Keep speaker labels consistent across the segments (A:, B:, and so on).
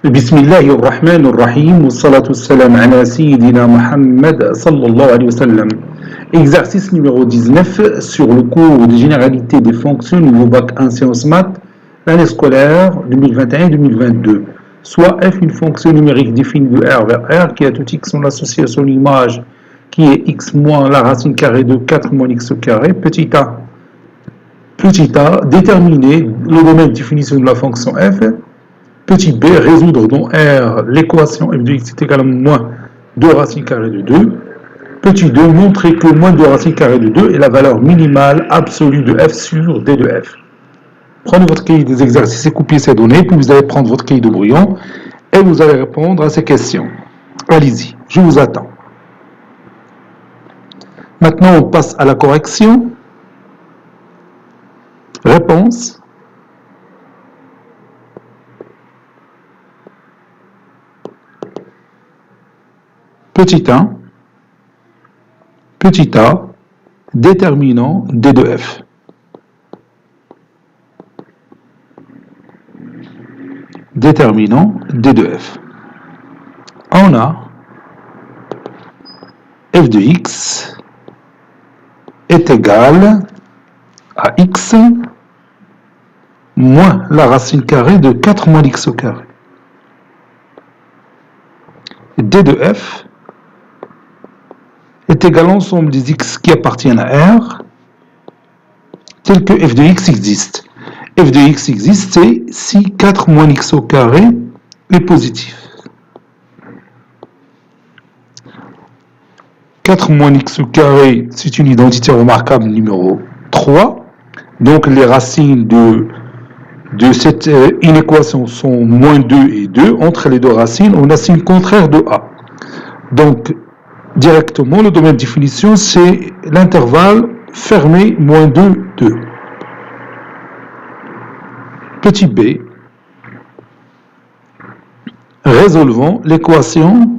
A: بسم الله الرحمن الرحيم والصلاة والسلام على سيدنا Muhammad sallallahu alayhi wa sallam. Exercice numéro 19 sur le cours de généralité des fonctions niveau bac 1 sciences maths, l'année scolaire 2021-2022. Soit f une fonction numérique définie de R vers R qui a tout x en associé à son image qui est x moins la racine carrée de 4 moins x au carré, petit a. Déterminer le domaine de définition de la fonction f. Petit b, résoudre dans R l'équation f de x est égal à moins 2 racine carrée de 2. Petit 2, montrer que moins 2 racine carrée de 2 est la valeur minimale absolue de f sur d de f. Prenez votre cahier des exercices et copiez ces données, puis vous allez prendre votre cahier de brouillon et vous allez répondre à ces questions. Allez-y, je vous attends. Maintenant, on passe à la correction. Réponse. Petit 1, petit a, déterminant d de f. Déterminant d de f. On a f de x est égal à x moins la racine carrée de 4 moins x au carré. D de f est égal à l'ensemble des x qui appartiennent à R, tel que f de x existe. F de x existe, c'est si 4 moins x au carré est positif. 4 moins x au carré, c'est une identité remarquable numéro 3. Donc les racines de cette inéquation sont moins 2 et 2. Entre les deux racines, on a signe contraire de a. Donc, directement, le domaine de définition, c'est l'intervalle fermé moins 2, 2. Petit b, résolvons l'équation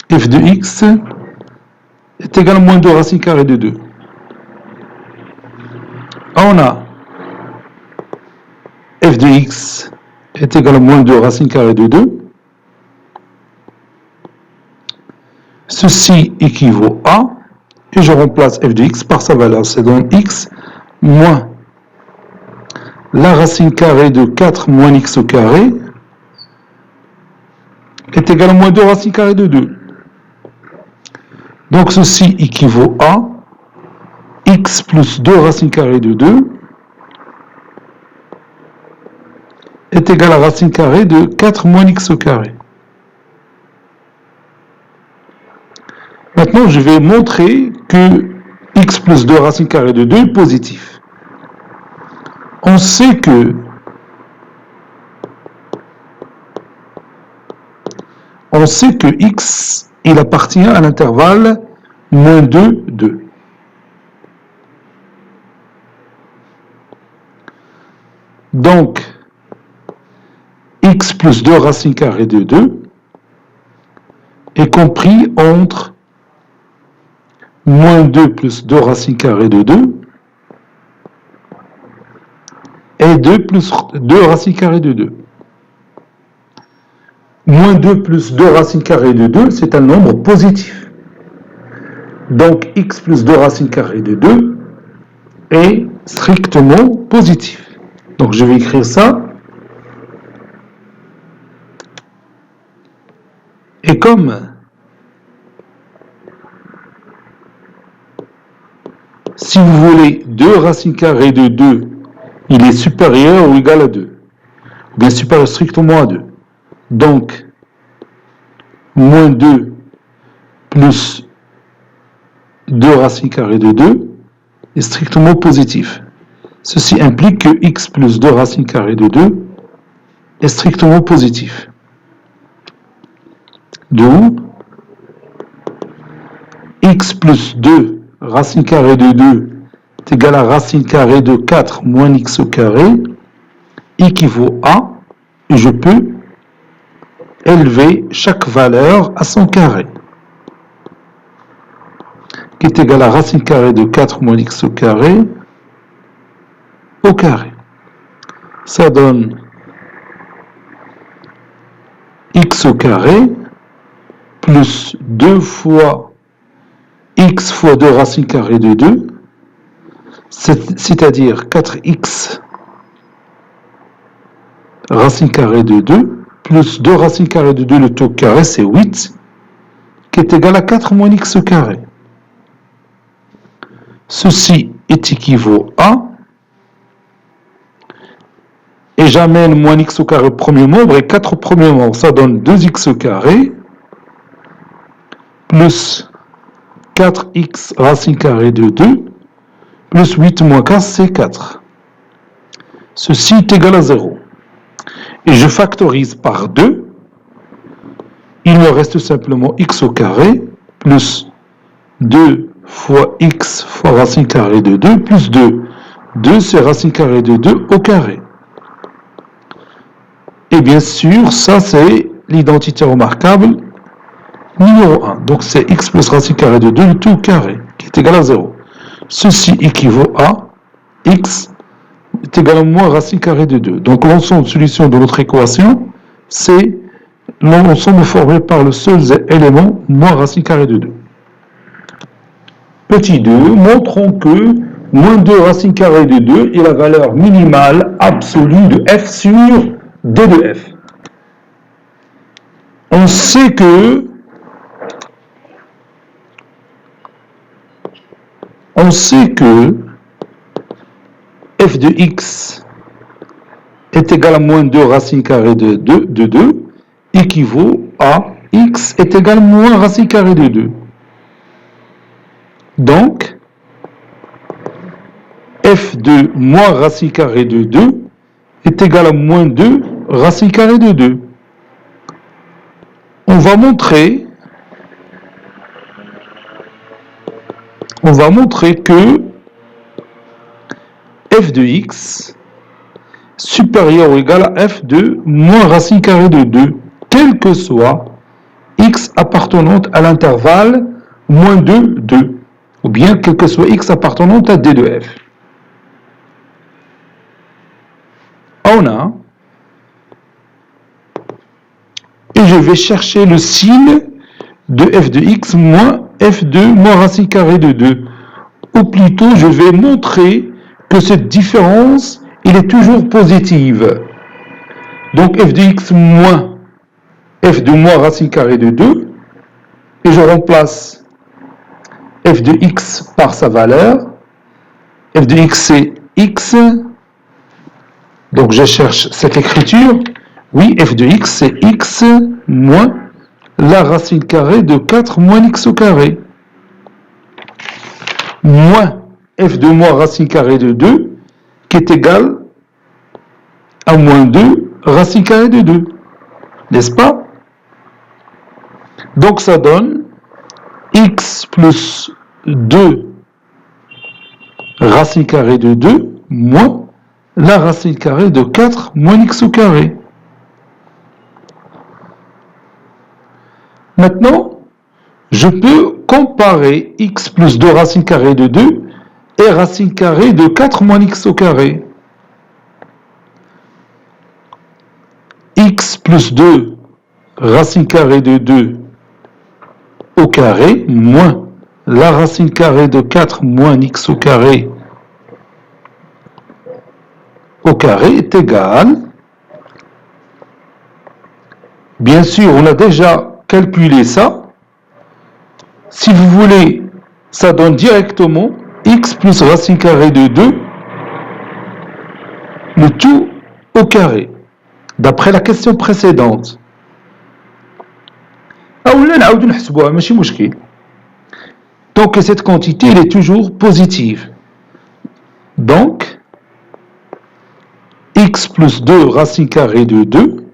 A: f de x est égal à moins 2 racine carrée de 2. On a f de x est égal à moins 2 racine carrée de 2. Ceci équivaut à, et je remplace f de x par sa valeur, c'est donc x moins la racine carrée de 4 moins x au carré est égal à moins 2 racine carrée de 2. Donc ceci équivaut à x plus 2 racine carrée de 2 est égal à racine carrée de 4 moins x au carré. Maintenant, je vais montrer que x plus 2 racine carrée de 2 est positif. On sait que x, il appartient à l'intervalle moins 2, 2. Donc, x plus 2 racine carrée de 2 est compris entre moins 2 plus 2 racine carrée de 2 et 2 plus 2 racine carrée de 2. Moins 2 plus 2 racine carrée de 2, c'est un nombre positif. Donc, x plus 2 racine carrée de 2 est strictement positif. Donc, je vais écrire ça. Et comme si vous voulez 2 racine carrée de 2, il est supérieur ou égal à 2, ou bien supérieur strictement à 2. Donc, moins 2 plus 2 racine carrée de 2 est strictement positif. Ceci implique que x plus 2 racine carrée de 2 est strictement positif. D'où x plus 2 racine carrée de 2 est égal à racine carrée de 4 moins x au carré équivaut à, et je peux élever chaque valeur à son carré. est égal à racine carrée de 4 moins x au carré. Ça donne x au carré plus 2 fois x fois 2 racine carrée de 2, c'est-à-dire 4x racine carrée de 2 plus 2 racine carrée de 2, le tout carré c'est 8, qui est égal à 4 moins x au carré. Ceci est équivaut à, et j'amène moins x au carré au premier membre, et 4 au premier membre, ça donne 2x au carré, plus 4x racine carrée de 2, plus 8 moins 15, c'est 4. Ceci est égal à 0. Et je factorise par 2, il me reste simplement x au carré, plus 2 fois x fois racine carrée de 2, plus 2. 2, c'est racine carrée de 2 au carré. Et bien sûr, ça c'est l'identité remarquable numéro 1. Donc c'est x plus racine carrée de 2, le tout au carré, qui est égal à 0. Ceci équivaut à x est égal à moins racine carrée de 2. Donc l'ensemble de solutions de notre équation, c'est l'ensemble formé par le seul élément moins racine carrée de 2. Petit 2, montrons que moins 2 racine carrée de 2 est la valeur minimale absolue de f sur d de f. On sait que f de x est égal à moins 2 racine carrée de 2 équivaut à x est égal à moins racine carrée de 2. Donc, f de moins racine carrée de 2 est égal à moins 2 racine carrée de 2. On va montrer que f de x supérieur ou égal à f de moins racine carrée de 2, quel que soit x appartenant à l'intervalle moins 2, 2, ou bien quel que soit x appartenant à d de f. On a, et je vais chercher le signe de f de x moins f de moins racine carrée de 2. Ou plutôt, je vais montrer que cette différence, elle est toujours positive. Donc f de x moins f de moins racine carrée de 2, et je remplace f de x par sa valeur. F de x c'est x, donc je cherche cette écriture. Oui, f de x c'est x moins la racine carrée de 4 moins x au carré. Moins f de moins racine carrée de 2, qui est égal à moins 2 racine carrée de 2. N'est-ce pas? Donc ça donne x plus 2 racine carrée de 2 moins la racine carrée de 4 moins x au carré. Maintenant, je peux comparer x plus 2 racine carrée de 2 et racine carrée de 4 moins x au carré. X plus 2 racine carrée de 2 au carré moins la racine carrée de 4 moins x au carré est égal. Bien sûr, on a déjà calculé ça. Si vous voulez, ça donne directement x plus racine carrée de 2, le tout au carré, d'après la question précédente. Donc cette quantité elle est toujours positive. Donc, x plus 2 racine carrée de 2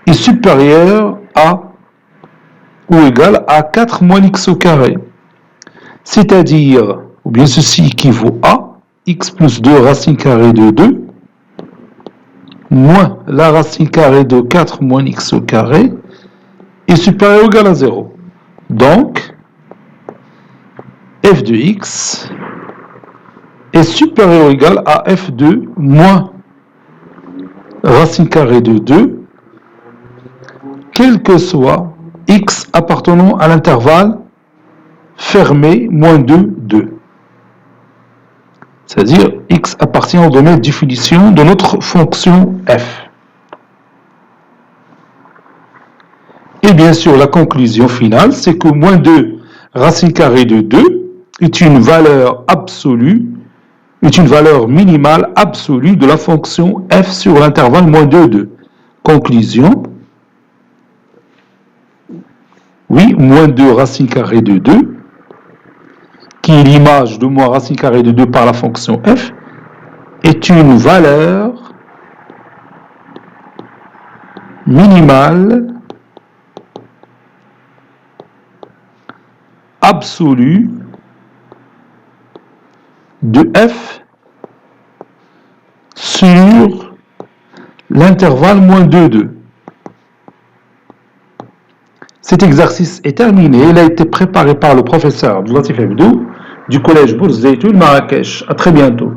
A: est supérieur à ou égal à 4 moins x au carré. C'est-à-dire, ou bien ceci équivaut à x plus 2 racine carrée de 2 moins la racine carrée de 4 moins x au carré est supérieur ou égal à 0. Donc, f de x est supérieur ou égal à f de moins racine carrée de 2, quel que soit x appartenant à l'intervalle fermé moins 2, 2. C'est-à-dire x appartient au domaine de définition de notre fonction f. Et bien sûr, la conclusion finale, c'est que moins 2 racine carrée de 2 est une valeur absolue, est une valeur minimale absolue de la fonction f sur l'intervalle moins 2, 2. Conclusion, oui, moins 2 racine carrée de 2, qui est l'image de moins racine carrée de 2 par la fonction f, est une valeur minimale absolue de f sur l'intervalle moins 2, 2. Cet exercice est terminé. Il a été préparé par le professeur Abdou Latif Abdou du collège Bourz Zeytoun Marrakech. À très bientôt.